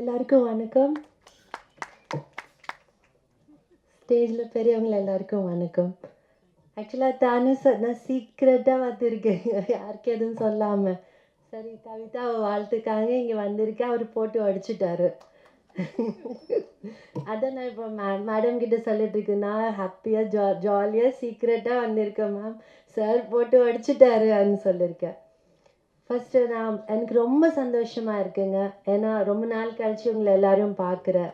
எல்லாருக்கும் வணக்கம். ஸ்டேஜில் பெரியவங்க எல்லாருக்கும் வணக்கம். ஆக்சுவலாக நான் சீக்கிரட்டாக வந்திருக்கேன், யாருக்கு எதுவும் சொல்லாமல். சரி, கவிதா வாழ்த்துக்காங்க இங்கே வந்திருக்கேன், அவர் போட்டு அடிச்சுட்டாரு. அதான் நான் இப்போ மேடம் கிட்ட சொல்லிட்டு இருக்கேன், நான் ஹாப்பியாக ஜாலியாக சீக்கிரட்டாக வந்திருக்கேன் மேம், சார் போட்டு அடிச்சுட்டாருன்னு சொல்லியிருக்கேன். ஃபஸ்ட்டு எனக்கு ரொம்ப சந்தோஷமாக இருக்குங்க. ஏன்னா ரொம்ப நாள் கழிச்சு உங்களை எல்லோரும் பார்க்குறேன்.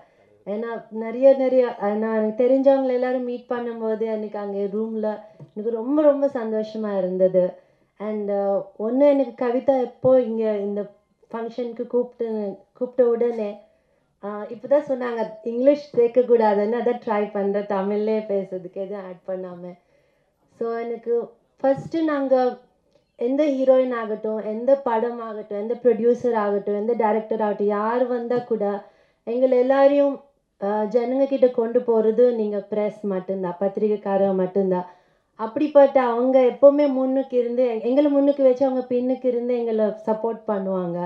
ஏன்னா நிறைய நான் எனக்கு தெரிஞ்சவங்களை எல்லோரும் மீட் பண்ணும்போது எனக்கு அங்கே ரூமில் எனக்கு ரொம்ப ரொம்ப சந்தோஷமாக இருந்தது. அண்டு ஒன்று, எனக்கு கவிதா எப்போ இங்கே இந்த ஃபங்க்ஷனுக்கு கூப்பிட்ட உடனே இப்போ தான் சொன்னாங்க இங்கிலீஷ் சேர்க்கக்கூடாதுன்னு, அதான் ட்ரை பண்ணுறேன் தமிழ்லே பேசுறதுக்கு எதுவும் ஆட் பண்ணாமல். ஸோ எனக்கு ஃபஸ்ட்டு நாங்கள் எந்த ஹீரோயின் ஆகட்டும், எந்த படம் ஆகட்டும், எந்த ப்ரொடியூசர் ஆகட்டும், எந்த டைரக்டர் ஆகட்டும், யார் வந்தால் கூட எங்களை எல்லாரையும் ஜனங்கக்கிட்ட கொண்டு போகிறது நீங்கள் ப்ரெஸ் மட்டும்தான், பத்திரிகைக்காரங்க மட்டும்தான். அப்படிப்பட்ட அவங்க எப்போவுமே முன்னுக்கு இருந்து எங்களை முன்னுக்கு வச்சு அவங்க பின்னுக்கு இருந்து எங்களை சப்போர்ட் பண்ணுவாங்க.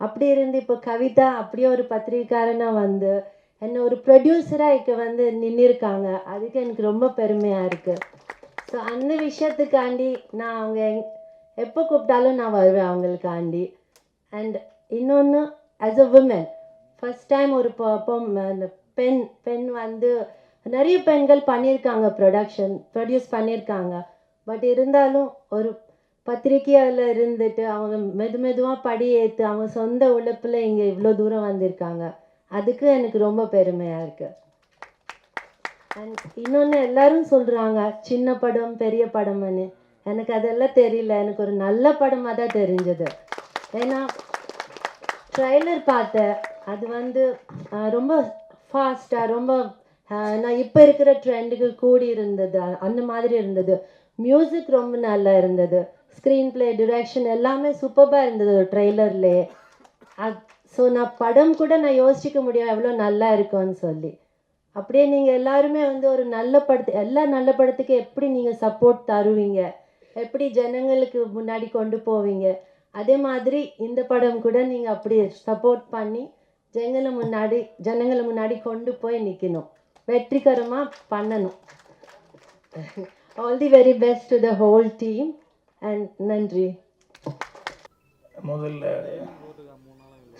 அப்படி இருந்து இப்போ கவிதா அப்படியே ஒரு பத்திரிகைக்காரனாக வந்து என்னை ஒரு ப்ரொடியூசராக இங்கே வந்து நின்றுருக்காங்க. அதுக்கு எனக்கு ரொம்ப பெருமையாக இருக்குது. ஸோ அந்த விஷயத்துக்காண்டி நான் அவங்க எப்போ கூப்பிட்டாலும் நான் வருவேன் அவங்களுக்காண்டி. அண்ட் இன்னொன்று, as a woman first time ஒரு பெண் வந்து நிறைய பெண்கள் பண்ணியிருக்காங்க, ப்ரொடியூஸ் பண்ணியிருக்காங்க. பட் இருந்தாலும் ஒரு பத்திரிக்கையில் இருந்துட்டு அவங்க மெதுவாக படி ஏற்று அவங்க சொந்த உழைப்பில் இங்கே இவ்வளோ தூரம் வந்திருக்காங்க. அதுக்கு எனக்கு ரொம்ப பெருமையாக இருக்குது. அண்ட் இன்னொன்று, எல்லோரும் சொல்கிறாங்க சின்ன படம் பெரிய படம்னு. எனக்கு அதெல்லாம் தெரியல, எனக்கு ஒரு நல்ல படமாக தான் தெரிஞ்சது. ஏன்னா ட்ரைலர் பார்த்தேன், அது வந்து ரொம்ப ஃபாஸ்ட்டாக ரொம்ப நான் இப்போ இருக்கிற ட்ரெண்டுக்கு கூடி இருந்தது, அந்த மாதிரி இருந்தது. மியூசிக் ரொம்ப நல்லா இருந்தது, ஸ்க்ரீன் ப்ளே, டிரெக்ஷன் எல்லாமே சூப்பராக இருந்தது ட்ரெய்லர்லேயே. ஸோ நான் படம் கூட நான் யோசிக்க முடியும் எவ்வளோ நல்லா இருக்கும்னு சொல்லி. அப்படியே நீங்கள் எல்லாருமே வந்து ஒரு எல்லா நல்ல படத்துக்கு எப்படி நீங்கள் சப்போர்ட் தருவீங்க, எப்படி ஜனங்களுக்கு முன்னாடி கொண்டு போவீங்க, அதே மாதிரி இந்த படம் கூட நீங்கள் அப்படி சப்போர்ட் பண்ணி ஜனங்களை முன்னாடி கொண்டு போய் நிற்கணும், வெற்றிகரமாக பண்ணணும். All the very best to the whole team and நன்றி. முதல்ல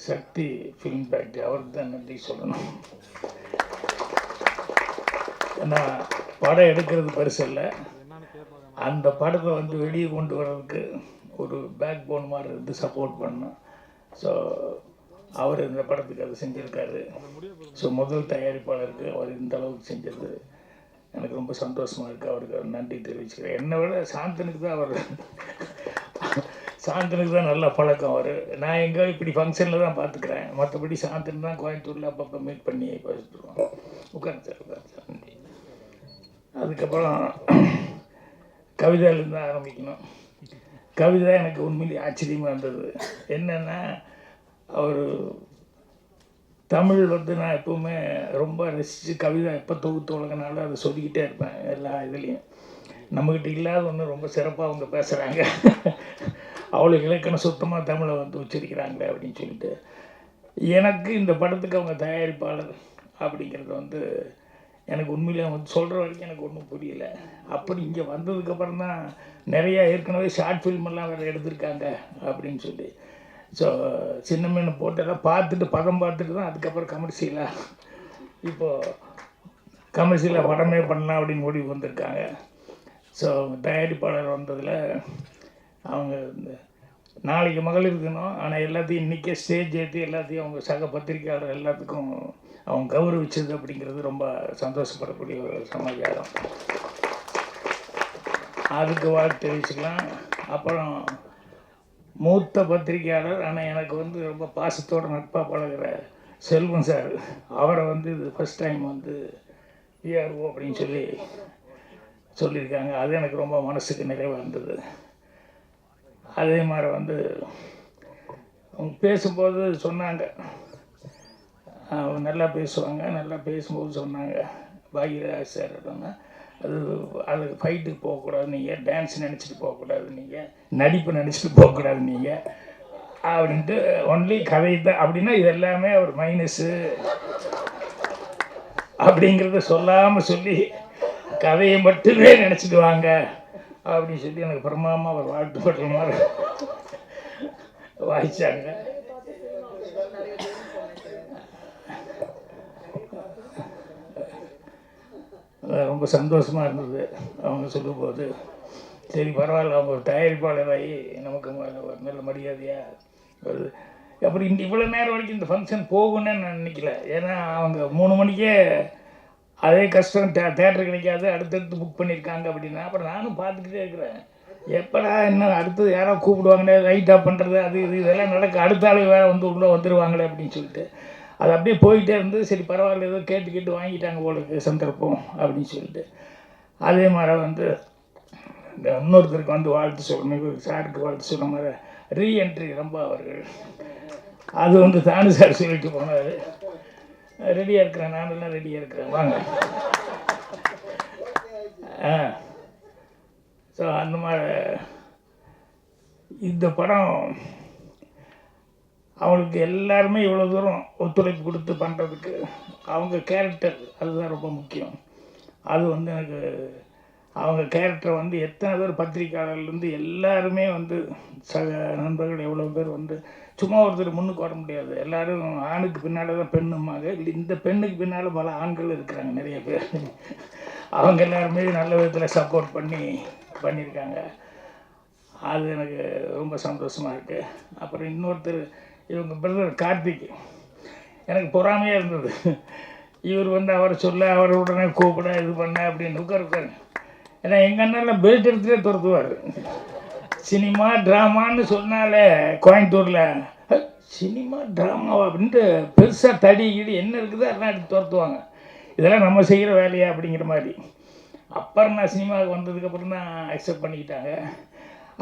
சக்தி ஃபிலிம் ஃபேக்ட்ரி அவருக்கு தான் நன்றி சொல்லணும். ஏன்னா படம் எடுக்கிறது பெருசு இல்லை, அந்த படத்தை வந்து வெளியே கொண்டு வர்றதுக்கு ஒரு பேக் போன் மாதிரி இருந்து சப்போர்ட் பண்ணணும். ஸோ அவர் இந்த படத்துக்கு அதை செஞ்சுருக்காரு. ஸோ முதல் தயாரிப்பாளருக்கு அவர் இந்த அளவுக்கு செஞ்சது எனக்கு ரொம்ப சந்தோஷமாக இருக்குது. அவருக்கு நன்றி தெரிவிச்சுக்கிறேன். என்னை விட சாந்தனுக்கு தான் நல்ல பழக்கம். அவர் நான் எங்கே இப்படி ஃபங்க்ஷனில் தான் பார்த்துக்கிறேன், மற்றபடி சாந்தன் தான் கோயம்புத்தூரில் அப்பப்போ மீட் பண்ணி பேசிட்டுருவோம். உட்காந்து சார் நன்றி. அதுக்கப்புறம் கவிதையிலேருந்து ஆரம்பிக்கணும். கவிதை எனக்கு உண்மையிலேயே ஆச்சரியமாக இருந்தது. என்னென்னா அவர் தமிழ் வந்து நான் எப்போவுமே ரொம்ப ரசித்து கவிதை எப்போ தொகுத்து வழங்கினாலும் அதை சொல்லிக்கிட்டே இருப்பேன். எல்லா இதுலேயும் நம்மக்கிட்ட இல்லாத ஒன்று ரொம்ப சிறப்பாக அவங்க பேசுகிறாங்க, அவ்வளோ இலக்கணம் சுத்தமாக தமிழை வந்து உச்சரிக்கிறாங்க அப்படின்னு சொல்லிட்டு. எனக்கு இந்த படத்துக்கு அவங்க தயாரிப்பாளர் அப்படிங்கிறது வந்து எனக்கு உண்மையிலே அவங்க சொல்கிற வரைக்கும் எனக்கு ஒன்றும் புரியல. அப்படி இங்கே வந்ததுக்கப்புறம் தான் நிறையா ஏற்கனவே ஷார்ட் ஃபில்மெல்லாம் வேறு எடுத்திருக்காங்க அப்படின்னு சொல்லி. ஸோ சின்ன மீன் போட்டெல்லாம் படம் பார்த்துட்டு தான் அதுக்கப்புறம் இப்போது கமர்ஷியலாக படமே பண்ணலாம் அப்படின்னு முடிவு வந்திருக்காங்க. ஸோ தயாரிப்பாளர் வந்ததில் அவங்க நாளைக்கு மகளிர் இருக்கணும், ஆனால் எல்லாத்தையும் இன்றைக்கே ஸ்டேஜ் ஏற்றி எல்லாத்தையும் அவங்க சக பத்திரிக்கையாளர் எல்லாத்துக்கும் அவங்க கௌரவிச்சது அப்படிங்கிறது ரொம்ப சந்தோஷப்படக்கூடிய ஒரு சமாச்சாரம். அதுக்கு வாழ்த்து தெரிவிச்சுக்கலாம். அப்புறம் மூத்த பத்திரிகையாளர் ஆனால் எனக்கு வந்து ரொம்ப பாசத்தோடு நட்பாக பழகிற செல்வம் சார், அவரை வந்து இது ஃபஸ்ட் டைம் வந்து பிஆர்ஓ அப்படின்னு சொல்லியிருக்காங்க. அது எனக்கு ரொம்ப மனசுக்கு நிறைவாக இருந்தது. அதே மாதிரி வந்து அவங்க பேசும்போது சொன்னாங்க, நல்லா பேசுவாங்க. நல்லா பேசும்போது சொன்னாங்க, பாக்யராஜ் சார் அப்படின்னா அது ஃபைட்டுக்கு போகக்கூடாது, நீங்கள் டான்ஸ் நினச்சிட்டு போகக்கூடாது, நீங்கள் நடிப்பு நினச்சிட்டு போகக்கூடாது, நீங்கள் அப்படின்ட்டு ஒன்லி கதை தான் அப்படின்னா இது எல்லாமே ஒரு மைனஸு அப்படிங்கிறத சொல்லாமல் சொல்லி கதையை மட்டுமே நினச்சிட்டு வாங்க அப்படின்னு சொல்லி எனக்கு பிரமாமா ஒரு வாழ்த்து படுற மாதிரி வாய்ச்சாங்க. ரொம்ப சந்தோஷமாக இருந்தது அவங்க சொல்லும்போது. சரி பரவாயில்ல, அவங்க ஒரு தயாரிப்பாளராகி நமக்கு ஒரு நல்ல மரியாதையாக வருது. அப்புறம் இவ்வளோ நேரம் வரைக்கும் இந்த ஃபங்க்ஷன் போகும்னு நான் நினைக்கல. ஏன்னா அவங்க 3 மணிக்கே அதே கஷ்டம், தேட்டர் கிடைக்காது, அடுத்தடுத்து புக் பண்ணியிருக்காங்க அப்படின்னா. அப்புறம் நானும் பார்த்துக்கிட்டே இருக்கிறேன், எப்படா இன்னும் அடுத்தது யாரோ கூப்பிடுவாங்களே, லைட் ஆஃப் பண்ணுறது அது இதெல்லாம் நடக்க, அடுத்த ஆள் வேறு வந்து உள்ளே வந்துடுவாங்களே அப்படின்னு சொல்லிட்டு அது அப்படியே போயிட்டே இருந்து. சரி பரவாயில்ல, ஏதோ கேட்டு வாங்கிட்டாங்க போலுக்கு சந்தர்ப்பம் அப்படின்னு சொல்லிட்டு. அதே மாதிரி வந்து இந்த இன்னொருத்தருக்கு வந்து வாழ்த்து சொல்லணும், சாருக்கு வாழ்த்து சொன்ன மாதிரி ரீஎன்ட்ரி ரொம்ப அவர்கள் அது வந்து தானு சார் சொல்லிட்டு போனார். ரெடியாக இருக்கிறேன், நானெல்லாம் ரெடியாக இருக்கிறேன், வாங்க. ஸோ அந்த மாதிரி இந்த படம் அவங்களுக்கு எல்லாருமே இவ்வளோ தூரம் ஒத்துழைப்பு கொடுத்து பண்ணுறதுக்கு அவங்க கேரக்டர் அதுதான் ரொம்ப முக்கியம். அது வந்து எனக்கு அவங்க கேரக்டரை வந்து எத்தனை பேர் பத்திரிக்கையாளர்லேருந்து எல்லாருமே வந்து நண்பர்கள் எவ்வளோ பேர் வந்து சும்மா ஒருத்தர் முன்னுக்கு வர முடியாது. எல்லோரும் ஆணுக்கு பின்னால் தான் பெண்ணுமாங்க. இல்லை, இந்த பெண்ணுக்கு பின்னால் பல ஆண்கள் இருக்கிறாங்க நிறைய பேர். அவங்க எல்லாருமே நல்ல விதத்தில் சப்போர்ட் பண்ணியிருக்காங்க. அது எனக்கு ரொம்ப சந்தோஷமாக இருக்குது. அப்புறம் இன்னொருத்தர் இவங்க பிரதர் கார்த்திக், எனக்கு பொறாமையாக இருந்தது. இவர் வந்து அவரை சொல்ல, அவரை உடனே கூப்பிட, இது பண்ண அப்படின்னு உட்காரு. ஏன்னா எங்கள் அண்ணெல்லாம் பெல்ட் எடுத்துகிட்டே துரத்துவார். சினிமா ட்ராமான்னு சொன்னாலே கோயம்புத்தூரில் சினிமா ட்ராமாவா அப்படின்ட்டு பெருசாக தடி கிடி என்ன இருக்குதோ அதெல்லாம் எடுத்து துரத்துவாங்க. இதெல்லாம் நம்ம செய்கிற வேலையா அப்படிங்கிற மாதிரி. அப்புறம் நான் சினிமாவுக்கு வந்ததுக்கப்புறம் தான் அக்செப்ட் பண்ணிக்கிட்டாங்க.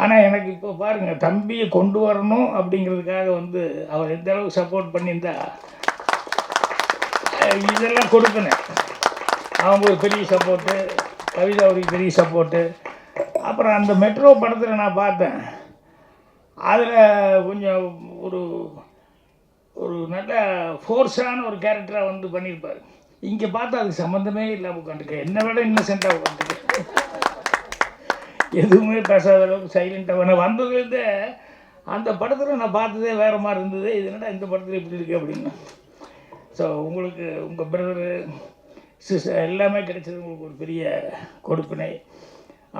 ஆனால் எனக்கு இப்போ பாருங்கள், தம்பியை கொண்டு வரணும் அப்படிங்கிறதுக்காக வந்து அவர் எந்த அளவுக்கு சப்போர்ட் பண்ணியிருந்தா இதெல்லாம் கொடுக்கணும். அவங்க ஒரு பெரிய சப்போர்ட்டு, கவிதா ஒரு பெரிய சப்போர்ட்டு. அப்புறம் அந்த மெட்ரோ படத்தில் நான் பார்த்தேன், அதில் கொஞ்சம் ஒரு ஒரு நல்ல ஃபோர்ஸான ஒரு கேரக்டராக வந்து பண்ணியிருப்பார். இங்கே பார்த்தா அதுக்கு சம்மந்தமே இல்லாமல் உட்காந்துருக்கேன், என்னை விட இன்னசென்ட்டாக உட்காந்துருக்கேன், எதுவுமே பேசாத அளவுக்கு சைலண்ட்டாக. நான் வந்ததுலேருந்து அந்த படத்தில் நான் பார்த்ததே வேறு மாதிரி இருந்தது, இது என்னடா இந்த படத்தில் இப்படி இருக்குது அப்படின்னு. ஸோ உங்களுக்கு உங்கள் பிரதரு சிஸ்டர் எல்லாமே கிடைச்சது உங்களுக்கு ஒரு பெரிய கொடுப்பினை.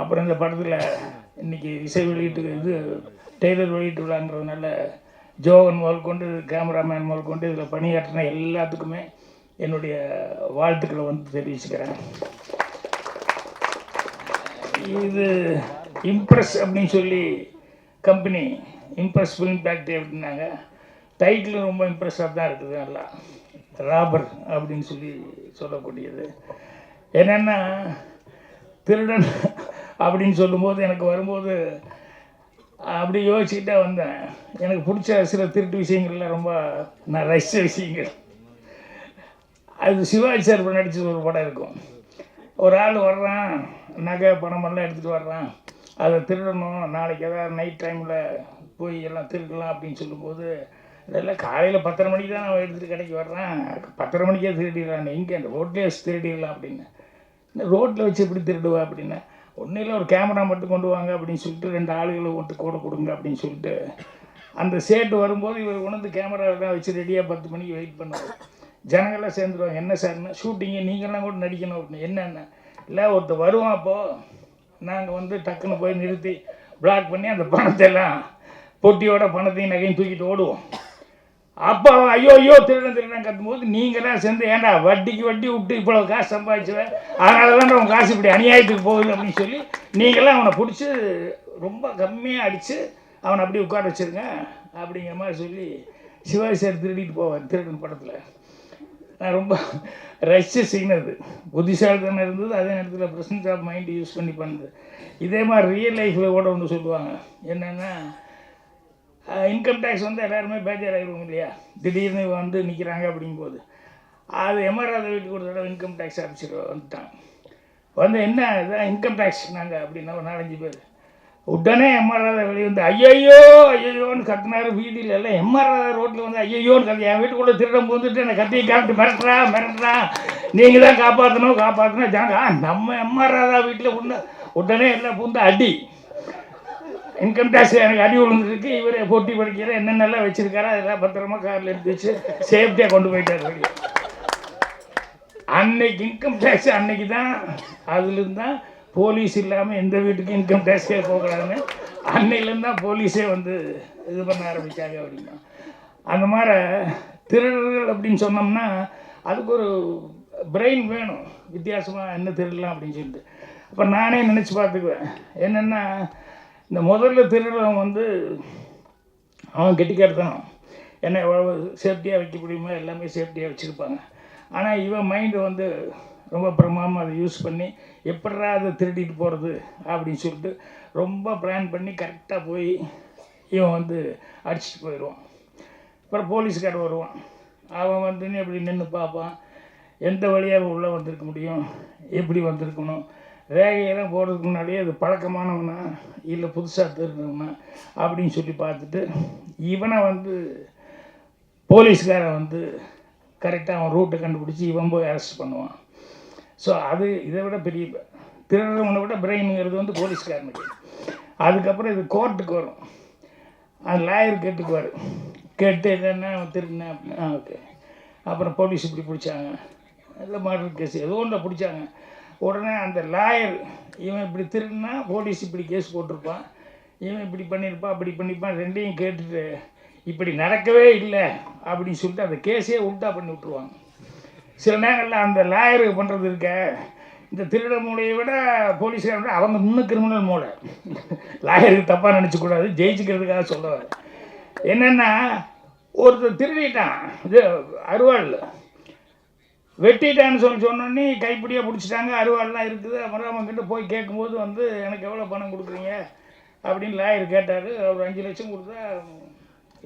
அப்புறம் இந்த படத்தில் இன்றைக்கி இசை வெளியீட்டு இது டெய்லர் வெளியீட்டு விழாங்கிறதுனால ஜோகன் முதல் கொண்டு கேமராமேன் முதல் கொண்டு இதில் பணியாற்றின எல்லாத்துக்குமே என்னுடைய வாழ்த்துக்களை வந்து தெரிவிச்சுக்கிறேன். இது இம்ப்ரெஸ் அப்படின்னு சொல்லி கம்பெனி, இம்ப்ரெஸ் ஃபிலிம் ஃபேக்ட்ரி அப்படின்னாங்க. டைட்டிலும் ரொம்ப இம்ப்ரெஸ்ஸாக தான் இருக்குது, நல்லா ராபர் அப்படின்னு சொல்லி சொல்லக்கூடியது. என்னென்னா திருடன் அப்படின்னு சொல்லும்போது எனக்கு வரும்போது அப்படி யோசிச்சுக்கிட்டே வந்தேன். எனக்கு பிடிச்ச சில திருட்டு விஷயங்கள்லாம் ரொம்ப நான் ரசித்த விஷயங்கள். அது சிவாஜி சார் நடிச்ச ஒரு படம் இருக்கும். ஒரு ஆள் வர்றான், நகை பணமெல்லாம் எடுத்துகிட்டு வர்றான், அதை திருடணும், நாளைக்கு எதாவது நைட் டைமில் போய் எல்லாம் திருடலாம் அப்படின்னு சொல்லும்போது, இதெல்லாம் காலையில் 10:30 மணிக்கு தான் நான் எடுத்துகிட்டு கடைக்கு வர்றேன், 10:30 மணிக்கே திருடிடலான்னு, எங்கே அந்த ரோட்லேயே வச்சு திருடிடலாம் அப்படின்னு. ரோட்டில் வச்சு எப்படி திருடுவா அப்படின்னா, ஒன்றும் இல்லை, ஒரு கேமரா மட்டும் கொண்டு வாங்க அப்படின்னு சொல்லிட்டு 2 ஆளுகளை ஒட்டு கூட கொடுங்க அப்படின்னு சொல்லிட்டு அந்த சேட்டு வரும்போது இவர் உணர்ந்து கேமராவெல்லாம் வச்சு ரெடியாக 10 மணிக்கு வெயிட் பண்ணுவார். ஜனங்கள்லாம் சேர்ந்துருவாங்க. என்ன சார்னா, ஷூட்டிங்கு நீங்கள்லாம் கூட நடிக்கணும் அப்படின்னு. என்னென்ன இல்லை, ஒருத்தர் வருவான், அப்போது நாங்கள் வந்து டக்குன்னு போய் நிறுத்தி பிளாக் பண்ணி அந்த பணத்தை எல்லாம் பொட்டியோட பணத்தையும் நகையும் தூக்கிட்டு ஓடுவோம். அப்போ ஐயோ திருடன் கத்தும்போது நீங்களாம் சேர்ந்து, ஏன்டா வட்டிக்கு வட்டி விட்டு இவ்வளோ காசு சம்பாதிச்சுவேன், அதனால தான் உன் காசு இப்படி அநியாயத்துக்கு போகுது அப்படின்னு சொல்லி நீங்களாம் அவனை பிடிச்சி ரொம்ப கம்மியாக அடித்து அவனை அப்படி உட்கார வச்சுருங்க அப்படிங்கிற மாதிரி சொல்லி சிவாஜி சார் திருடிட்டு போவார் திருடன் படத்தில். நான் ரொம்ப ரசித்த சீன் அது. புத்திசாலித்தனம் இருந்தது, அதே நேரத்தில் ப்ரெசன்ஸ் ஆஃப் மைண்ட் யூஸ் பண்ணி பண்ணுது. இதே மாதிரி ரியல் லைஃப்பில் கூட ஒன்று சொல்லுவாங்க, என்னென்னா இன்கம் டேக்ஸ் வந்து எல்லாருமே பேஜராகிடுவோம் இல்லையா, திடீர்னு வந்து நிற்கிறாங்க அப்படிங்கும்போது. அது எம்ஆர்ஆர் வீட்டுக்கு ஒரு தடவை இன்கம் டேக்ஸ் ஆஃபீஸர் வந்துட்டாங்க. வந்து என்ன இதுதான் இன்கம் டேக்ஸ் நாங்கள் அப்படின்னா ஒரு 4-5 பேர். உடனே எம்ஆர் ராதா வெளியே வந்து ஐயையோ ஐயோன்னு கத்தினாரு. வீதியில எல்லாம் எம்ஆர் ராதா ரோட்டில் வந்து ஐயோன்னு கத்தி, என் வீட்டுக்குள்ளே திருடம் வந்துட்டு என்னை கத்தியை காமிட்டு மிரட்டுறா, நீங்கள் தான் காப்பாற்றணும் ஜாங்க. நம்ம எம்ஆர் ராதா வீட்டில் உடனே எல்லாம் பூந்து அடி. இன்கம் டேக்ஸ் எனக்கு அடி விழுந்துருக்கு. இவரே போட்டி படிக்கிற என்னென்னலாம் வச்சுருக்காரோ அதெல்லாம் பத்திரமா காரில் எடுத்து வச்சு சேஃப்டியாக கொண்டு போயிட்டார் வெளியே. அன்னைக்கு இன்கம் டேக்ஸ் அன்னைக்கு தான், அதுலேருந்து தான் போலீஸ் இல்லாமல் எந்த வீட்டுக்கும் இன்கம் டேக்ஸே போகக்கூடாதுன்னு அன்னையிலேருந்து தான் போலீஸே வந்து இது பண்ண ஆரம்பித்தாங்க அப்படின்னா. அந்த மாதிரி திருடர்கள் அப்படின்னு சொன்னோம்னா அதுக்கு ஒரு பிரெயின் வேணும், வித்தியாசமாக என்ன திருடலாம் அப்படின்னு சொல்லிட்டு. அப்போ நானே நினச்சி பார்த்துக்குவேன் என்னென்னா, இந்த முதல்ல திருடுறவன் வந்து அவன் கெட்டிக்காரத்தனம், என்ன எவ்வளோ சேஃப்டியாக வைக்க முடியுமோ எல்லாமே சேஃப்டியாக வச்சுருப்பாங்க. ஆனால் இவன் மைண்டு வந்து ரொம்ப பிரமாதமாக அதை யூஸ் பண்ணி எப்படா அதை திருடிட்டு போகிறது அப்படின்னு சொல்லிட்டு ரொம்ப பிளான் பண்ணி கரெக்டாக போய் இவன் வந்து அடிச்சுட்டு போயிடுவான். அப்புறம் போலீஸ்காரர் வருவான். அவன் வந்துன்னு எப்படி நின்று பார்ப்பான், எந்த வழியாக உள்ளே வந்திருக்க முடியும், எப்படி வந்திருக்கணும், ரேகையெல்லாம் போடுறதுக்கு முன்னாடியே அது பழக்கமானவனா இல்லை புதுசாக திருடுறவனா அப்படின்னு சொல்லி பார்த்துட்டு இவனை வந்து போலீஸ்காரன் வந்து கரெக்டாக அவன் ரூட்டை கண்டுபிடிச்சி இவன் போய் அரெஸ்ட் பண்ணுவான். ஸோ அது இதை விட பெரிய திருடுறவனை விட பிரெயினுங்கிறது வந்து போலீஸ்காரனுக்கு. அதுக்கப்புறம் இது கோர்ட்டுக்கு வரும். அந்த லாயர் கேட்டுக்குவார். கேட்டு என்னென்ன திருடினேன் அப்படின்னா ஓகே. அப்புறம் போலீஸ் இப்படி பிடிச்சாங்க, இல்லை மர்டர் கேஸ் ஏதோ ஒன்றை பிடிச்சாங்க. உடனே அந்த லாயர் இவன் இப்படி திருடினா போலீஸ் இப்படி கேஸ் போட்டிருப்பான், இவன் இப்படி பண்ணியிருப்பான் அப்படி பண்ணியிருப்பான், ரெண்டையும் கேட்டுட்டு இப்படி நடக்கவே இல்லை அப்படின்னு சொல்லிட்டு அந்த கேஸே உல்ட்டா பண்ணி விட்ருவாங்க. சில நேரங்களில் அந்த லாயரு பண்ணுறது இருக்க, இந்த திருட மூளையை விட போலீஸ்கார விட அவங்க இன்னும் கிரிமினல் மூளை. லாயருக்கு தப்பாக நினச்சக்கூடாது, ஜெயிச்சுக்கிறதுக்காக சொல்லுவார். என்னென்னா, ஒருத்தர் திருடிட்டான், இது அருவாள் வெட்டிட்டான்னு சொன்னோன்னே கைப்பிடியாக பிடிச்சிட்டாங்க, அருவாள்லாம் இருக்குது. அப்புறம் அவங்ககிட்ட போய் கேட்கும்போது வந்து எனக்கு எவ்வளோ பணம் கொடுக்குறீங்க அப்படின்னு லாயர் கேட்டார். ஒரு 5 லட்சம் கொடுத்தா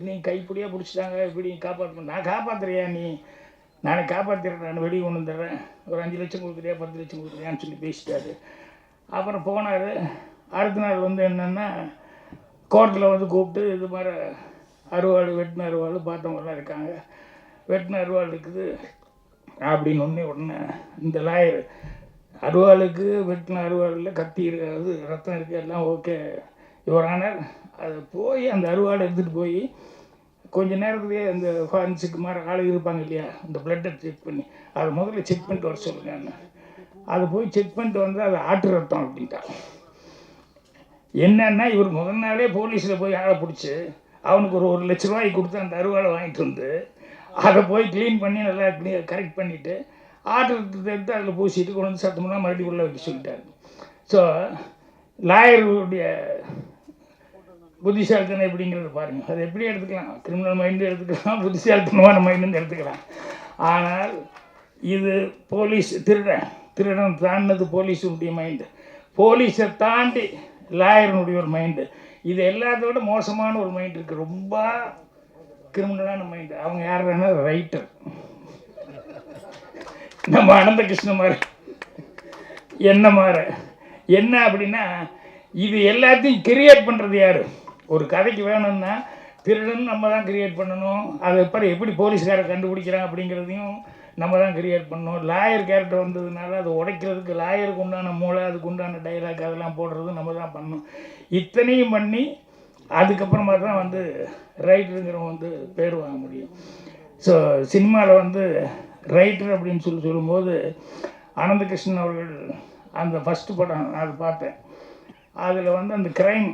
நீங்கள் கைப்பிடியாக பிடிச்சிட்டாங்க, இப்படி காப்பாற்ற நான் காப்பாற்றுறியா, நானே காப்பாற்றிடுறேன், நான் வெளியே கொண்டு வந்துடுறேன், ஒரு 5 லட்சம் கொடுக்குறியா 10 லட்சம் கொடுக்குறியான்னு சொல்லி பேசிட்டாரு. அப்புறம் போனார். அடுத்த நாள் வந்து என்னென்னா கோர்ட்டில் வந்து கூப்பிட்டு இது மாதிரி அருவாள் வெட்டின அருவாள் பார்த்தவங்களாம் இருக்காங்க, வெட்டின அருவாள் இருக்குது அப்படின்னு உடனே இந்த லாயர் அருவாளுக்கு வெட்டின அருவாளில் கத்தி இருக்காது, ரத்தம் இருக்குது, எல்லாம் ஓகே யுவர் ஆனர், அதை போய் அந்த அருவாளை எடுத்துகிட்டு போய் கொஞ்சம் நேரத்துலேயே அந்த ஃபாரன்சிக் மாதிரி ஆள் இருப்பாங்க இல்லையா, இந்த பிளட்டை செக் பண்ணி அதை முதல்ல செக் பண்ணிட்டு வர சொல்லுங்க. அதை போய் செக் பண்ணிட்டு வந்து அது ஆட்டு ரத்தம் அப்படின்ட்டா. என்னன்னா இவர் முதல் நாளே போலீஸில் போய் ஆளை பிடிச்சி அவனுக்கு ஒரு 1 லட்ச ரூபாய்க்கு கொடுத்து அந்த அருவாளை வாங்கிட்டு வந்து அதை போய் க்ளீன் பண்ணி நல்லா கரெக்ட் பண்ணிவிட்டு ஆட்டு ரத்தத்தை எடுத்து அதில் பூசிட்டு கொண்டு வந்து சத்தமெல்லாம் மறுபடியும் உள்ள வைக்க சொல்லிட்டாரு. ஸோ லாயருடைய புத்திசாலித்தனம் எப்படிங்கிறத பாருங்கள். அது எப்படி எடுத்துக்கலாம், கிரிமினல் மைண்டு எடுத்துக்கலாம், புத்திசாலித்தனமான மைண்டு எடுத்துக்கலாம். ஆனால் இது போலீஸ் திருடன் தாண்டினது போலீஸுடைய மைண்டு, போலீஸை தாண்டி லாயருடைய ஒரு மைண்டு. இது எல்லாத்தோட மோசமான ஒரு மைண்டு இருக்குது, ரொம்ப கிரிமினலான மைண்டு. அவங்க யாருன்னா ரைட்டர், நம்ம அனந்த கிருஷ்ண மாதிரி என்ன அப்படின்னா இது எல்லாத்தையும் கிரியேட் பண்ணுறது யார்? ஒரு கதைக்கு வேணும்னா திருடன் நம்ம தான் கிரியேட் பண்ணணும். அதை எப்படி போலீஸ்காரை கண்டுபிடிக்கிறான் அப்படிங்கிறதையும் நம்ம தான் கிரியேட் பண்ணணும். லாயர் கேரக்டர் வந்ததுனால அதை உடைக்கிறதுக்கு லாயருக்கு உண்டான மூளை, அதுக்கு உண்டான டைலாக் அதெல்லாம் போடுறது நம்ம தான் பண்ணணும். இத்தனையும் பண்ணி அதுக்கப்புறமா தான் வந்து ரைட்டருங்கிறவங்க வந்து பேர் வாங்க முடியும். ஸோ சினிமாவில் வந்து ரைட்டர் அப்படின்னு சொல்லும்போது அனந்த கிருஷ்ணன் அவர்கள் அந்த ஃபஸ்ட்டு படம் அது பார்த்தேன். அதில் வந்து அந்த க்ரைம்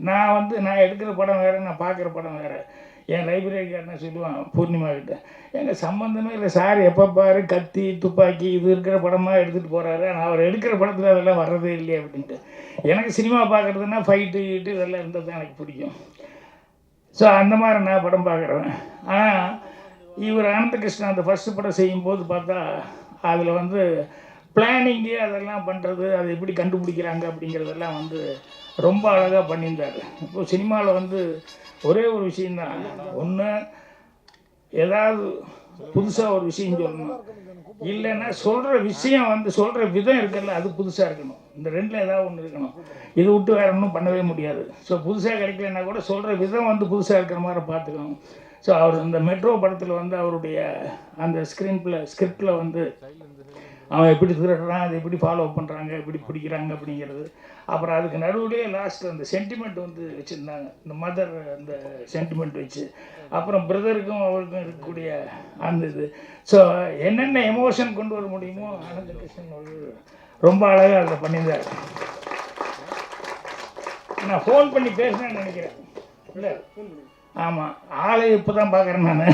நான் எடுக்கிற படம் வேறு, நான் பார்க்குற படம் வேறு. என் லைப்ரரிக்காரனை சொல்லுவான் பூர்ணிமா கிட்ட, எங்கள் சம்மந்தமே இல்லை சார், எப்போ பாரு கத்தி துப்பாக்கி இது இருக்கிற படமாக எடுத்துகிட்டு போகிறாரு, ஆனால் அவர் எடுக்கிற படத்தில் அதெல்லாம் வர்றதே இல்லையே அப்படின்ட்டு. எனக்கு சினிமா பார்க்குறதுன்னா ஃபைட்டு கீட்டு இதெல்லாம் இருந்தால் தான் எனக்கு பிடிக்கும். ஸோ அந்த மாதிரி நான் படம் பார்க்குறேன். ஆனால் இவர் அனந்த கிருஷ்ணன் அந்த ஃபஸ்ட்டு படம் செய்யும்போது பார்த்தா அதில் வந்து பிளானிங்கு அதெல்லாம் பண்ணுறது, அதை எப்படி கண்டுபிடிக்கிறாங்க அப்படிங்கிறதெல்லாம் வந்து ரொம்ப அழகாக பண்ணியிருந்தார். இப்போது சினிமாவில் வந்து ஒரே ஒரு விஷயந்தான், ஒன்று ஏதாவது புதுசாக ஒரு விஷயம் சொல்லணும். இல்லைன்னா சொல்கிற விஷயம் வந்து சொல்கிற விதம் இருக்குல்ல, அது புதுசாக இருக்கணும். இந்த ரெண்டில் ஏதாவது ஒன்று இருக்கணும். இது விட்டு வேறு ஒன்றும் பண்ணவே முடியாது. ஸோ புதுசாக கிடைக்கலன்னா கூட சொல்கிற விதம் வந்து புதுசாக இருக்கிற மாதிரி பார்த்துக்கணும். ஸோ அவர் இந்த மெட்ரோ படத்தில் வந்து அவருடைய அந்த ஸ்கிரிப்டில் வந்து அவன் எப்படி திருடுறான், அதை எப்படி ஃபாலோ பண்ணுறாங்க, எப்படி பிடிக்கிறாங்க அப்படிங்கிறது. அப்புறம் அதுக்கு நடுவுலேயே லாஸ்ட்டில் அந்த சென்டிமெண்ட் வந்து வச்சுருந்தாங்க, இந்த மதர் அந்த சென்டிமெண்ட் வச்சு. அப்புறம் பிரதருக்கும் அவருக்கும் இருக்கக்கூடிய அந்த இது. ஸோ என்னென்ன எமோஷன் கொண்டு வர முடியுமோ ஆனந்த கிருஷ்ணன் ரொம்ப அழகாக அதில் பண்ணியிருந்தார். நான் ஃபோன் பண்ணி பேசினேன்னு நினைக்கிறேன். இல்லை, ஆமாம், ஆளை இப்போ தான் பார்க்குறேன் நான்.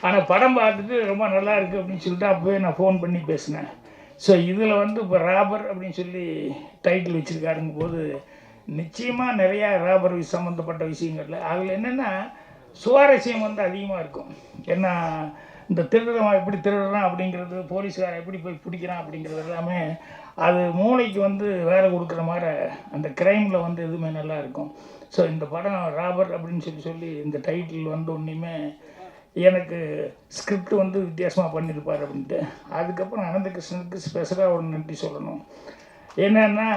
ஆனால் படம் பார்த்துட்டு ரொம்ப நல்லா இருக்குது அப்படின்னு சொல்லிட்டு அப்போவே நான் ஃபோன் பண்ணி பேசினேன். ஸோ இதில் வந்து இப்போ ராபர் அப்படின்னு சொல்லி டைட்டில் வச்சுருக்காருங்க போது நிச்சயமாக நிறையா ராபர் சம்மந்தப்பட்ட விஷயங்கள்ல அதில் என்னென்னா சுவாரஸ்யம் வந்து அதிகமாக இருக்கும். ஏன்னா இந்த திருடுறவன் எப்படி திருடுறான் அப்படிங்கிறது, போலீஸ்காரன் எப்படி போய் பிடிக்கிறான் அப்படிங்கிறது எல்லாமே அது மூளைக்கு வந்து வேலை கொடுக்குற மாதிரி அந்த க்ரைமில் வந்து எதுவுமே நல்லா இருக்கும். ஸோ இந்த படம் ராபர் அப்படின்னு சொல்லி இந்த டைட்டில் வந்து ஒன்றுமே எனக்கு ஸ்கிரிப்ட் வந்து வித்தியாசமாக பண்ணியிருப்பார் அப்படின்ட்டு. அதுக்கப்புறம் ஆனந்த கிருஷ்ணனுக்கு ஸ்பெஷலாக ஒரு நன்றி சொல்லணும். என்னென்னா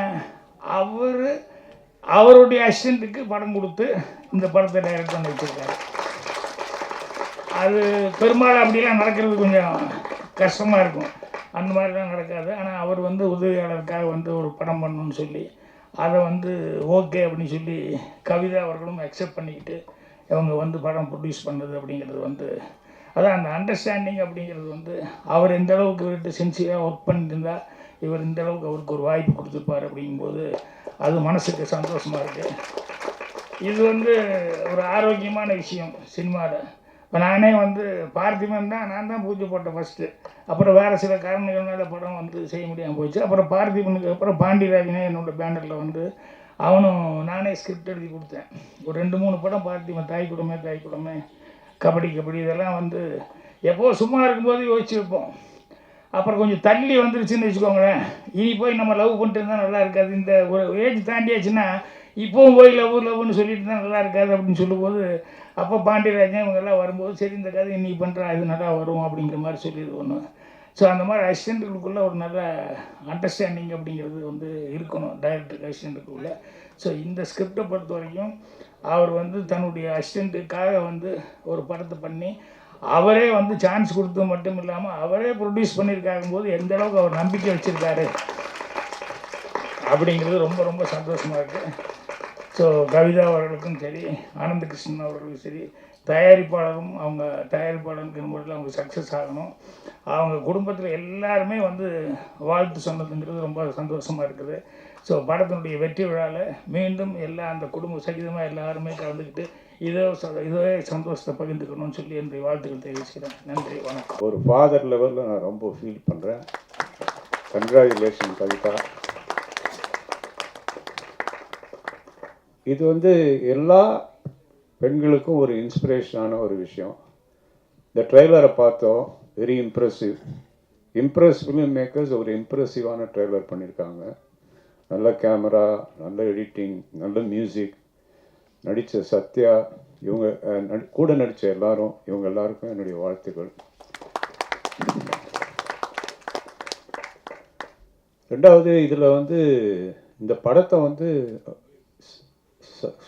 அவருடைய அசிஸ்டண்ட்டுக்கு படம் கொடுத்து இந்த படத்தை டைரக்ட் பண்ணி வச்சுருக்காரு. அது பெரும்பாலும் அப்படிலாம் நடக்கிறது கொஞ்சம் கஷ்டமாக இருக்கும், அந்த மாதிரிலாம் நடக்காது. ஆனால் அவர் வந்து உதவியாளருக்காக வந்து ஒரு படம் பண்ணணும்னு சொல்லி அதை வந்து ஓகே அப்படின்னு சொல்லி கவிதா அவர்களும் அக்செப்ட் பண்ணிக்கிட்டு இவங்க வந்து படம் ப்ரொடியூஸ் பண்ணது அப்படிங்கிறது வந்து அதான் அந்த அண்டர்ஸ்டாண்டிங் அப்படிங்கிறது வந்து அவர் எந்த அளவுக்கு இவர்கிட்ட சின்சியராக ஒர்க் பண்ணியிருந்தா இவர் இந்த அளவுக்கு அவருக்கு ஒரு வாய்ப்பு கொடுத்துருப்பார் அப்படிங்கும்போது அது மனசுக்கு சந்தோஷமாக இருக்குது. இது வந்து ஒரு ஆரோக்கியமான விஷயம் சினிமாவில். இப்போ நானே வந்து பார்த்திபன் தான் நான் தான் பூஜை போட்டேன் ஃபஸ்ட்டு. அப்புறம் வேறு சில காரணங்கள்னால படம் வந்து செய்ய முடியாமல் போச்சு. அப்புறம் பார்த்திபனுக்கு அப்புறம் பாண்டியராஜனே என்னோடய பேனரில் வந்து அவனும் நானே ஸ்கிரிப்ட் எழுதி கொடுத்தேன். ஒரு 2-3 படம் பார்த்திபன், தாய் குடமே, கபடி இதெல்லாம் வந்து எப்போது சும்மா இருக்கும்போது யோசிச்சு வைப்போம். அப்புறம் கொஞ்சம் தள்ளி வந்துருச்சுன்னு வச்சுக்கோங்களேன், இனி போய் நம்ம லவ் பண்ணிட்டு இருந்தால் நல்லா இருக்காது. இந்த ஒரு ஏஜ் தாண்டியாச்சுன்னா இப்போவும் போய் லவ்னு சொல்லிட்டு தான் நல்லா இருக்காது அப்படின்னு சொல்லும்போது அப்போ பாண்டியராஜன் இவங்கெல்லாம் வரும்போது சரி இந்த கதை இன்னைக்கு பண்ணுறா இது நல்லா வரும் அப்படிங்கிற மாதிரி சொல்லிது ஒன்று. ஸோ அந்த மாதிரி அசிஸ்டண்ட்டுகளுக்குள்ளே ஒரு நல்ல அண்டர்ஸ்டாண்டிங் அப்படிங்கிறது வந்து இருக்கணும் டைரக்டருக்கு அசிஸ்டண்ட்டுக்குள்ளே. ஸோ இந்த ஸ்கிரிப்டை பொறுத்த வரைக்கும் அவர் வந்து தன்னுடைய அசிஸ்டண்ட்டுக்காக வந்து ஒரு படத்தை பண்ணி அவரே வந்து சான்ஸ் கொடுத்தது மட்டும் இல்லாமல் அவரே ப்ரொடியூஸ் பண்ணியிருக்காகும் போது எந்த அளவுக்கு அவர் நம்பிக்கை வச்சுருக்காரு அப்படிங்கிறது ரொம்ப ரொம்ப சந்தோஷமாக இருக்குது. ஸோ கவிதா அவர்களுக்கும் சரி, ஆனந்த கிருஷ்ணன் அவர்களுக்கும் சரி, அவங்க தயாரிப்பாளருக்கு முறையில் அவங்க சக்ஸஸ் ஆகணும். அவங்க குடும்பத்தில் எல்லாருமே வந்து வாழ்த்து சொன்னதுங்கிறது ரொம்ப சந்தோஷமாக இருக்குது. ஸோ படத்தினுடைய வெற்றி விழாவில் மீண்டும் அந்த குடும்ப சகிதமாக எல்லாருமே கலந்துக்கிட்டு இதே சந்தோஷத்தை பகிர்ந்துக்கணும்னு சொல்லி என்னுடைய வாழ்த்துக்கள் தெரிவிச்சுக்கிறேன். நன்றி, வணக்கம். ஒரு ஃபாதர் லெவலில் நான் ரொம்ப ஃபீல் பண்ணுறேன். கங்க்ராச்சுலேஷன் கவிதா. இது வந்து எல்லா பெண்களுக்கும் ஒரு இன்ஸ்பிரேஷனான ஒரு விஷயம். இந்த ட்ரெய்லரை பார்த்தோம், வெரி இம்ப்ரெஸ் ஃபிலிம் மேக்கர்ஸ் ஒரு இம்ப்ரெசிவான ட்ரெய்லர் பண்ணியிருக்காங்க. நல்ல கேமரா, நல்ல எடிட்டிங், நல்ல மியூசிக், நடித்த சத்யா, இவங்க கூட நடித்த எல்லாரும், இவங்க எல்லாருக்கும் என்னுடைய வாழ்த்துக்கள். ரெண்டாவது, இதில் வந்து இந்த படத்தை வந்து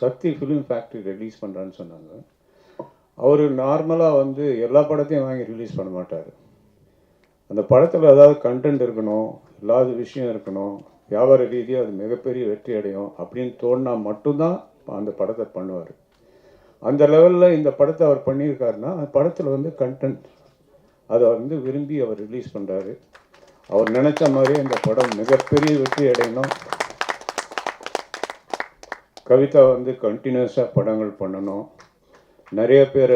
சக்தி ஃபிலிம் ஃபேக்ட்ரி ரிலீஸ் பண்ணுறான்னு சொன்னாங்க. அவர் நார்மலாக வந்து எல்லா படத்தையும் வாங்கி ரிலீஸ் பண்ண மாட்டார். அந்த படத்தில் ஏதாவது கண்டென்ட் இருக்கணும், இல்லாத விஷயம் இருக்கணும், வியாபார ரீதியாக அது மிகப்பெரிய வெற்றி அடையும் அப்படின்னு தோணினா மட்டும்தான் அந்த படத்தை பண்ணுவார். அந்த லெவலில் இந்த படத்தை அவர் பண்ணியிருக்காருன்னா அந்த படத்தில் வந்து கண்டென்ட் அதை வந்து விரும்பி அவர் ரிலீஸ் பண்ணுறாரு. அவர் நினச்ச மாதிரி இந்த படம் மிகப்பெரிய வெற்றி அடையணும். கவிதா வந்து கண்டினியூஸாக படங்கள் பண்ணணும். நிறைய பேர்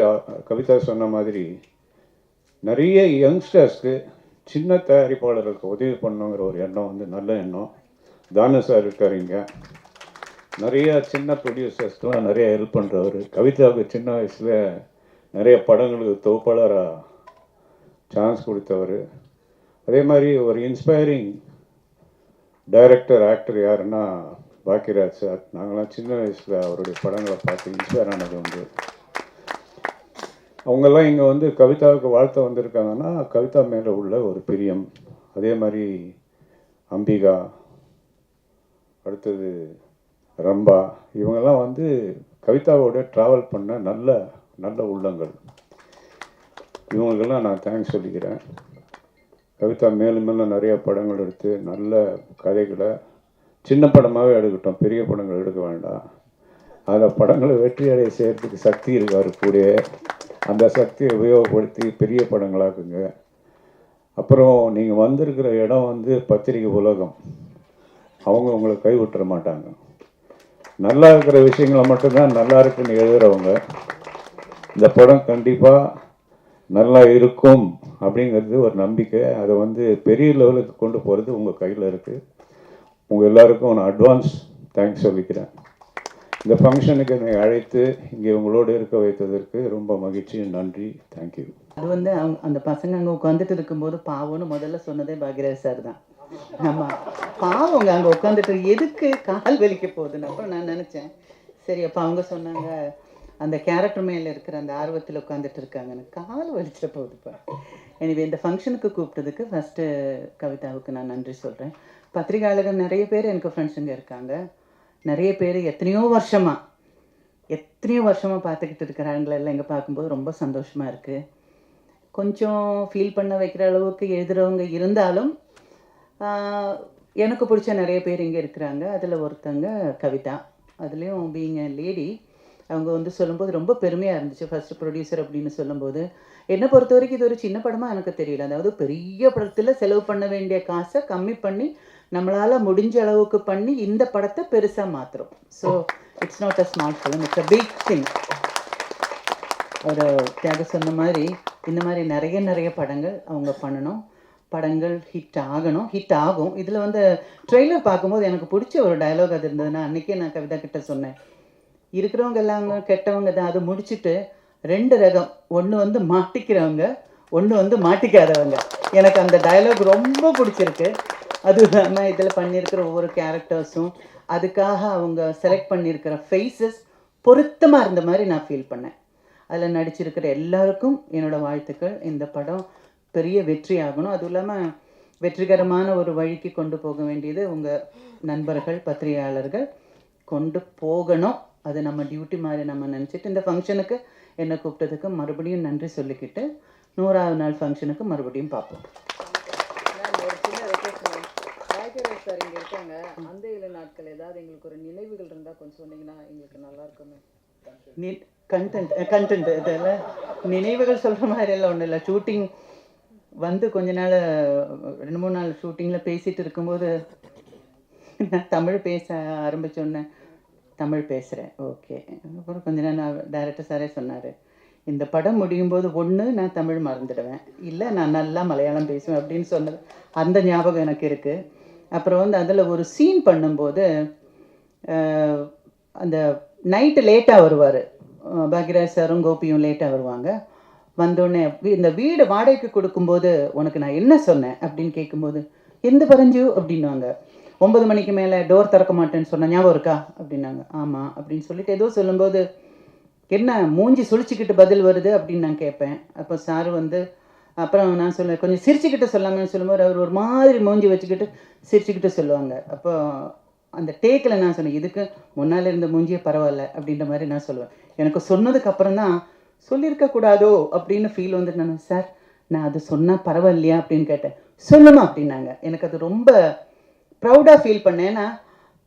கவிதா சொன்ன மாதிரி நிறைய யங்ஸ்டர்ஸ்க்கு, சின்ன தயாரிப்பாளர்களுக்கு உதவி பண்ணணுங்கிற ஒரு எண்ணம் வந்து நல்ல எண்ணம். தானு சார் இருக்காருங்க, நிறைய சின்ன ப்ரொடியூசர்ஸ்க்கெலாம் நிறைய ஹெல்ப் பண்ணுறவர். கவிதாவுக்கு சின்ன வயசில் நிறைய படங்களுக்கு தொகுப்பாளராக சான்ஸ் கொடுத்தவர். அதே மாதிரி ஒரு இன்ஸ்பைரிங் டைரக்டர், ஆக்டர் யாருன்னா பாக்கியராஜ் சார். நாங்களாம் சின்ன வயசில் அவருடைய படங்களை பார்த்து இன்ஸ்பயர் ஆனது உண்டு. அவங்கெல்லாம் இங்கே வந்து கவிதாவுக்கு வாழ்த்த வந்திருக்காங்கன்னா கவிதா மேலே உள்ள ஒரு பிரியம். அதே மாதிரி அம்பிகா, அடுத்தது ரம்பா, இவங்கெல்லாம் வந்து கவிதாவோட ட்ராவல் பண்ண நல்ல நல்ல உள்ளங்கள். இவங்களுக்கெல்லாம் நான் தேங்க்ஸ் சொல்லிக்கிறேன். கவிதா மேலும் மேலும் நிறைய படங்கள் எடுத்து நல்ல கதைகளை சின்ன படமாகவே எடுக்கட்டும், பெரிய படங்கள் எடுக்க வேண்டாம். அந்த படங்களை வெற்றி அடைய செய்கிறதுக்கு சக்தி இருக்காரு கூட, அந்த சக்தியை உபயோகப்படுத்தி பெரிய படங்களாக்குங்க. அப்புறம் நீங்கள் வந்திருக்கிற இடம் வந்து பத்திரிகை உலகம், அவங்க உங்களை கைவிட்டுற மாட்டாங்க. நல்லா இருக்கிற விஷயங்களை மட்டும்தான் நல்லா இருக்குன்னு எழுதுகிறவங்க. இந்த படம் கண்டிப்பாக நல்லா இருக்கும் அப்படிங்கிறது ஒரு நம்பிக்கை. அதை வந்து பெரிய லெவலுக்கு கொண்டு போகிறது உங்கள் கையில் இருக்குது. உங்கள் எல்லாருக்கும் நான் அட்வான்ஸ் தேங்க்ஸ் சொல்லிக்கிறேன். இந்த ஃபங்க்ஷனுக்கு என்னை அழைத்து இங்கே உங்களோடு இருக்க வைத்ததற்கு ரொம்ப மகிழ்ச்சி, நன்றி, தேங்க்யூ. அது வந்து அந்த பசங்க அங்கே உட்காந்துட்டு இருக்கும்போது பாவம்னு முதல்ல சொன்னதே பாக்யராஜ் சார் தான். ஆமாம், பாவங்க அங்கே உட்காந்துட்டு எதுக்கு கால் வலிக்க போகுதுன்னு அப்புறம் நான் நினச்சேன். சரி, அப்போ அவங்க சொன்னாங்க அந்த கேரக்டர் மேலே இருக்கிற அந்த ஆர்வத்தில் உட்காந்துட்டு இருக்காங்கன்னு. கால் வலிச்சிட போகுதுப்பா. எனவே இந்த ஃபங்க்ஷனுக்கு கூப்பிட்டதுக்கு ஃபஸ்ட்டு கவிதாவுக்கு நான் நன்றி சொல்கிறேன். பத்திரிகையாளர்கள் நிறைய பேர் எனக்கு ஃப்ரெண்ட்ஸுங்க இருக்காங்க. நிறைய பேர் எத்தனையோ வருஷமாக பார்த்துக்கிட்டு இருக்கிறாங்களெல்லாம் இங்கே பார்க்கும்போது ரொம்ப சந்தோஷமாக இருக்குது. கொஞ்சம் ஃபீல் பண்ண வைக்கிற அளவுக்கு எழுதுகிறவங்க இருந்தாலும் எனக்கு பிடிச்ச நிறைய பேர் இங்கே இருக்கிறாங்க. அதில் ஒருத்தங்க கவிதா. அதுலேயும் பீயிங் எ லேடி, அவங்க வந்து சொல்லும்போது ரொம்ப பெருமையாக இருந்துச்சு. ஃபஸ்ட்டு ப்ரொடியூசர் அப்படின்னு சொல்லும்போது என்னை பொறுத்த வரைக்கும் இது ஒரு சின்ன படமாக எனக்கு தெரியல. அதாவது பெரிய படத்தில் செலவு பண்ண வேண்டிய காசை கம்மி பண்ணி நம்மளால் முடிஞ்ச அளவுக்கு பண்ணி இந்த படத்தை பெருசாக மாற்றுறோம். So it's not a small film, it's a big thing. ஒரு தியாக சொன்ன மாதிரி இந்த மாதிரி நிறைய படங்கள் அவங்க பண்ணணும். படங்கள் ஹிட் ஆகும். இதில் வந்து ட்ரெய்லர் பார்க்கும்போது எனக்கு பிடிச்ச ஒரு டயலாக் அது இருந்ததுன்னா, அன்றைக்கே நான் கவிதா கிட்ட சொன்னேன், இருக்கிறவங்க எல்லாம் கெட்டவங்க தான், அது முடிச்சுட்டு 2 ரகம், ஒன்று வந்து மாட்டிக்கிறவங்க, ஒன்று வந்து மாட்டிக்காதவங்க. எனக்கு அந்த டயலாக் ரொம்ப பிடிச்சிருக்கு. அது இல்லாமல் இதில் பண்ணியிருக்கிற ஒவ்வொரு கேரக்டர்ஸும் அதுக்காக அவங்க செலக்ட் பண்ணியிருக்கிற ஃபேஸஸ் பொருத்தமாக இருந்த மாதிரி நான் ஃபீல் பண்ணேன். அதில் நடிச்சிருக்கிற எல்லாருக்கும் என்னோடய வாழ்த்துக்கள். இந்த படம் பெரிய வெற்றி ஆகணும். அதுவும் இல்லாமல் வெற்றிகரமான ஒரு வழிக்கு கொண்டு போக வேண்டியது உங்கள் நண்பர்கள், பத்திரிகையாளர்கள் கொண்டு போகணும். அது நம்ம டியூட்டி மாதிரி நம்ம நினச்சிட்டு இந்த ஃபங்க்ஷனுக்கு என்னை கூப்பிட்டதுக்கு மறுபடியும் நன்றி சொல்லிக்கிட்டு 100ஆவது நாள் ஃபங்க்ஷனுக்கு மறுபடியும் பார்ப்போம். ஒரு சின்ன ரெக்வெஸ்ட், பாக்யராஜ் சார் இங்கே இருக்காங்க. அந்த 7 நாட்கள் ஏதாவது எங்களுக்கு ஒரு நினைவுகள் இருந்தால் கொஞ்சம் சொன்னீங்கன்னா எங்களுக்கு நல்லா இருக்குமே. கண்டென்ட் இதெல்லாம் நினைவுகள் சொல்கிற மாதிரி எல்லாம் ஒன்றும் இல்லை. ஷூட்டிங் வந்து கொஞ்ச நாள் 2-3 நாள் ஷூட்டிங்கில் பேசிகிட்டு இருக்கும்போது நான் தமிழ் பேச ஆரம்பித்தோன்னே தமிழ் பேசுகிறேன், ஓகே. அப்புறம் கொஞ்ச நேரம் டைரக்டர் சாரே சொன்னார், இந்த படம் முடியும் போது ஒன்று நான் தமிழ் மறந்துடுவேன், இல்லை நான் நல்லா மலையாளம் பேசுவேன் அப்படின்னு சொன்னது அந்த ஞாபகம் எனக்கு இருக்குது. அப்புறம் வந்து அதில் ஒரு சீன் பண்ணும்போது அந்த நைட்டு லேட்டாக வருவார் பாக்யராஜ் சாரும் கோபியும் லேட்டாக வருவாங்க. வந்தோடனே இந்த வீடு வாடகைக்கு கொடுக்கும்போது உனக்கு நான் என்ன சொன்னேன் அப்படின்னு கேட்கும்போது, எந்த பரஞ்சு அப்படின்வாங்க. 9 மணிக்கு மேலே டோர் திறக்க மாட்டேன்னு சொன்ன ஞாபகம் இருக்கா அப்படின்னாங்க. ஆமாம் அப்படின்னு சொல்லிட்டு ஏதோ சொல்லும்போது என்ன மூஞ்சி சுழிச்சிக்கிட்டு பதில் வருது அப்படின்னு நான் கேட்பேன். அப்போ சார் வந்து அப்புறம் நான் சொல்லுவேன் கொஞ்சம் சிரிச்சுக்கிட்டு சொல்லாமன்னு சொல்லும்போது அவர் ஒரு மாதிரி மூஞ்சி வச்சுக்கிட்டு சிரிச்சுக்கிட்டு சொல்லுவாங்க. அப்போ அந்த டேக்கில் நான் சொன்னேன், இதுக்கு முன்னால் இருந்த மூஞ்சியே பரவாயில்ல அப்படின்ற மாதிரி நான் சொல்லுவேன். எனக்கு சொன்னதுக்கு அப்புறம் தான் சொல்லியிருக்கக்கூடாதோ அப்படின்னு ஃபீல் வந்துட்டு நான் சார் நான் அது சொன்னால் பரவாயில்லையா அப்படின்னு கேட்டேன். சொல்லணும் அப்படின்னாங்க. எனக்கு அது ரொம்ப ப்ரௌடாக ஃபீல் பண்ணேன். ஏன்னா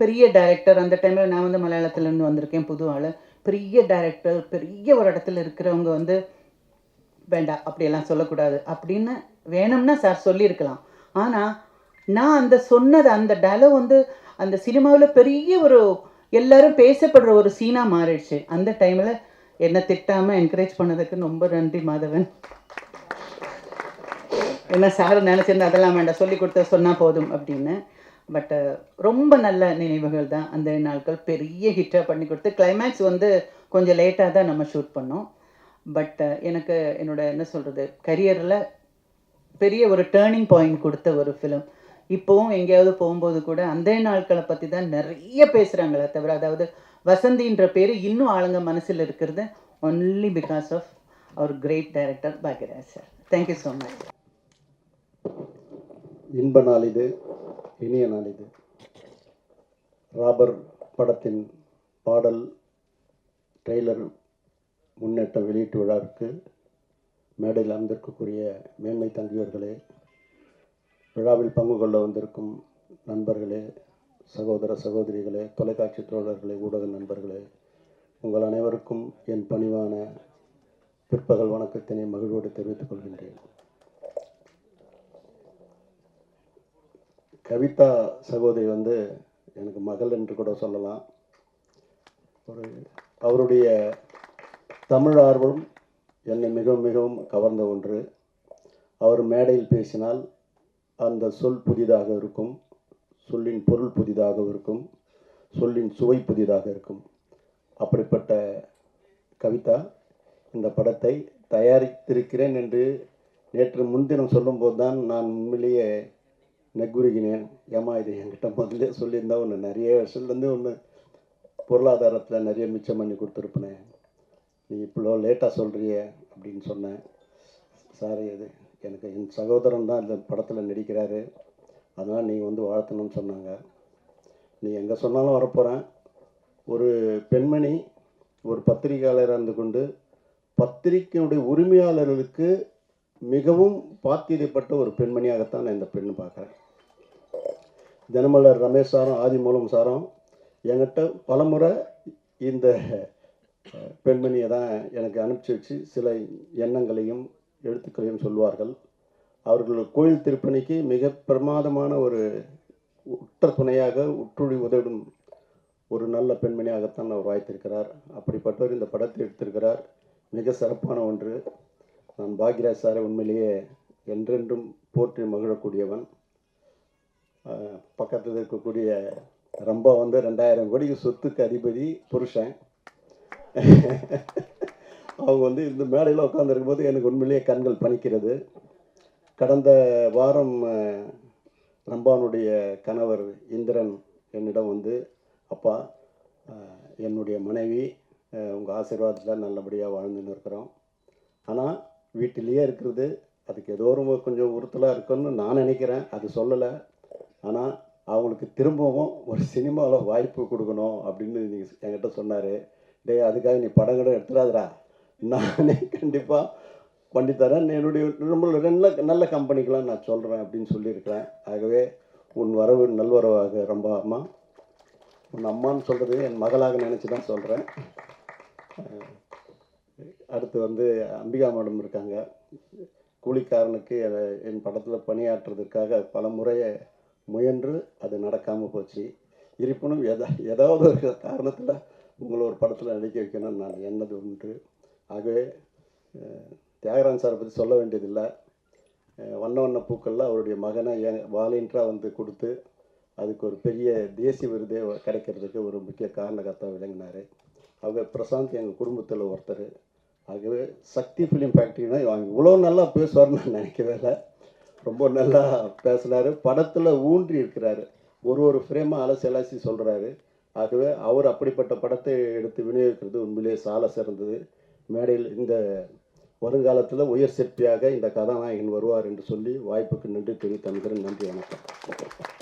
பெரிய டைரக்டர், அந்த டைமில் நான் வந்து மலையாளத்துலேருந்து வந்திருக்கேன், புது ஆள், பெரிய டைரக்டர், பெரிய ஒரு இடத்துல இருக்கிறவங்க வந்து வேண்டாம் அப்படியெல்லாம் சொல்லக்கூடாது அப்படின்னு வேணும்னா சார் சொல்லியிருக்கலாம். ஆனால் நான் அந்த சொன்னது அந்த டயலாக் வந்து அந்த சினிமாவில் பெரிய ஒரு எல்லாரும் பேசப்படுற ஒரு சீனாக மாறிடுச்சு. அந்த டைமில் என்னை திட்டாமல் என்கரேஜ் பண்ணதுக்கு ரொம்ப நன்றி மாதவன். என்ன சார் நினச்சிருந்தா அதெல்லாம் வேண்டாம், சொல்லி கொடுத்த சொன்னால் போதும் அப்படின்னு. பட் ரொம்ப நல்ல நினைவுகள் தான் அந்த நாட்கள். பெரிய ஹிட்டாக பண்ணி கொடுத்து கிளைமேக்ஸ் வந்து கொஞ்சம் லேட்டாக தான் நம்ம ஷூட் பண்ணோம். பட் எனக்கு என்ன சொல்கிறது, கரியரில் பெரிய ஒரு டேர்னிங் பாயிண்ட் கொடுத்த ஒரு ஃபிலிம். இப்போவும் எங்கேயாவது போகும்போது கூட அந்த நாட்களை பற்றி தான் நிறைய பேசுகிறாங்களே தவிர, அதாவது வசந்தின்ற பேர் இன்னும் ஆளுங்க மனசில் இருக்கிறது only because of our great director Bhagyaraj sir. Thank you so much. இன்ப நாள் இது, இனிய நாள் இது. ராபர் படத்தின் பாடல் ட்ரெய்லர் முன்னேற்ற வெளியீட்டு விழாவிற்கு மேடையில் அமர்ந்திருக்கக்கூடிய மேன்மை தங்கியவர்களே, விழாவில் பங்கு கொள்ள வந்திருக்கும் நண்பர்களே, சகோதர சகோதரிகளே, தொலைக்காட்சி தோழர்களே, ஊடக நண்பர்களே, உங்கள் அனைவருக்கும் என் பணிவான பிற்பகல் வணக்கத்தினை மகிழ்வோடு தெரிவித்துக் கொள்கின்றேன். கவிதா சகோதரி எனக்கு மகள் என்று கூட சொல்லலாம். அவருடைய தமிழ் ஆர்வம் என்னை மிகவும் மிகவும் கவர்ந்த ஒன்று. அவர் மேடையில் பேசினால் அந்த சொல் புதிதாக இருக்கும், சொல்லின் பொருள் புதிதாக இருக்கும், சொல்லின் சுவை புதிதாக இருக்கும். அப்படிப்பட்ட கவிதா இந்த படத்தை தயாரித்திருக்கிறேன் என்று நேற்று முன்தினம் சொல்லும்போது தான் நான் உண்மையிலேயே நெக்குருகினேன். ஏமா இது என்கிட்ட முதல்ல சொல்லியிருந்தா ஒன்று நிறைய வருஷத்துலேருந்து ஒன்று பொருளாதாரத்தில் நிறைய மிச்சம் பண்ணி கொடுத்துருப்பேனே, நீ இவ்வளோ லேட்டாக சொல்கிறிய அப்படின்னு சொன்னேன். சாரி, அது எனக்கு என் சகோதரன் தான் இந்த படத்தில் நடிக்கிறாரு, அதனால் நீங்கள் வாழ்த்தணும்னு சொன்னாங்க. நீ எங்கே சொன்னாலும் வரப்போகிறேன். ஒரு பெண்மணி ஒரு பத்திரிகையாளராக இருந்து கொண்டு பத்திரிகையுடைய உரிமையாளர்களுக்கு மிகவும் பாத்தியப்பட்ட ஒரு பெண்மணியாகத்தான் நான் இந்த பெண்ணு பார்க்குறேன். தினமலர் ரமேஷ் சாரும் ஆதிமூலம் சாரும் என்கிட்ட பலமுறை இந்த பெண்மணியை தான் எனக்கு அனுப்பிச்சி வச்சு சில எண்ணங்களையும் எழுத்துக்களையும் சொல்வார்கள். அவர்கள் கோயில் திருப்பணிக்கு மிக பிரமாதமான ஒரு உற்ற துணையாக உற்றுழி உதவும் ஒரு நல்ல பெண்மணியாகத்தான் அவர் வாய்த்திருக்கிறார். அப்படிப்பட்டவர் இந்த படத்தை எடுத்திருக்கிறார். மிக சிறப்பான ஒன்று. நான் பாக்யராஜ் சாரை உண்மையிலேயே என்றென்றும் போற்றி மகிழக்கூடியவன். பக்கத்தில் இருக்கக்கூடிய ரொம்ப 2000 கோடிக்கு சொத்துக்கு அதிபதி புருஷன். அவங்க இந்த மேடையில் உட்காந்துருக்கும்போது எனக்கு உண்மையிலேயே கண்கள் பனிக்கிறது. கடந்த வாரம் ரம்பானுடைய கணவர் இந்திரன் என்னிடம் அப்பா, என்னுடைய மனைவி உங்கள் ஆசீர்வாதத்தில் நல்லபடியாக வாழ்ந்துன்னு இருக்கிறோம், ஆனால் வீட்டிலேயே இருக்கிறது அதுக்கு ஏதோ ஒரு கொஞ்சம் உறுத்தலாக இருக்குன்னு நான் நினைக்கிறேன். அது சொல்லலை, ஆனால் அவங்களுக்கு திரும்பவும் ஒரு சினிமாவில் வாய்ப்பு கொடுக்கணும் அப்படின்னு நீங்கள் என்கிட்ட சொன்னார். அதுக்காக நீ படங்கடம் எடுத்துடாதரா, நானே கண்டிப்பாக பண்ணித்தரேன், என்னுடைய நம்மளோட நல்ல கம்பெனிக்கெலாம் நான் சொல்கிறேன் அப்படின்னு சொல்லியிருக்கிறேன். ஆகவே உன் வரவு நல்வரவாக ரொம்ப அம்மா, உன் அம்மான்னு சொல்கிறது என் மகளாக நினச்சி தான் சொல்கிறேன். அடுத்து அம்பிகா மேடம் இருக்காங்க. கூலிக்காரனுக்கு என் படத்தில் பணியாற்றுறதுக்காக பல முறையை முயன்று அது நடக்காமல் போச்சு. இருப்பினும் ஏதாவது ஒரு காரணத்தில் உங்களை ஒரு படத்தில் நடிக்க வைக்கணும்னு நான் எண்ணது உண்டு. ஆகவே தியாகராஜன் சாரை பற்றி சொல்ல வேண்டியதில்லை. வண்ண வண்ண பூக்களில் அவருடைய மகனை வாலண்டியராக கொடுத்து அதுக்கு ஒரு பெரிய தேசிய விருதே கிடைக்கிறதுக்கு ஒரு முக்கிய காரணகர்த்தாக விளங்கினார். ஆகவே பிரசாந்த் எங்கள் குடும்பத்தில் ஒருத்தர். ஆகவே சக்தி ஃபிலிம் ஃபேக்ட்ரினா அவங்க இவ்வளோ நல்லா பேசுவார்னு நான் நினைக்கவே இல்லை. ரொம்ப நல்லா பேசினார். படத்தில் ஊன்றி இருக்கிறாரு, ஒரு ஃப்ரேமாக அலசி சொல்கிறாரு. ஆகவே அவர் அப்படிப்பட்ட படத்தை எடுத்து விநியோகிக்கிறது உண்மையிலே சால சிறந்தது. மேடையில் இந்த வருங்காலத்தில் உயர் சிற்பியாக இந்த கதாநாயகன் வருவார் என்று சொல்லி வாய்ப்புக்கு நன்றி தெரிவித்து அனுகிறேன். நன்றி, வணக்கம்.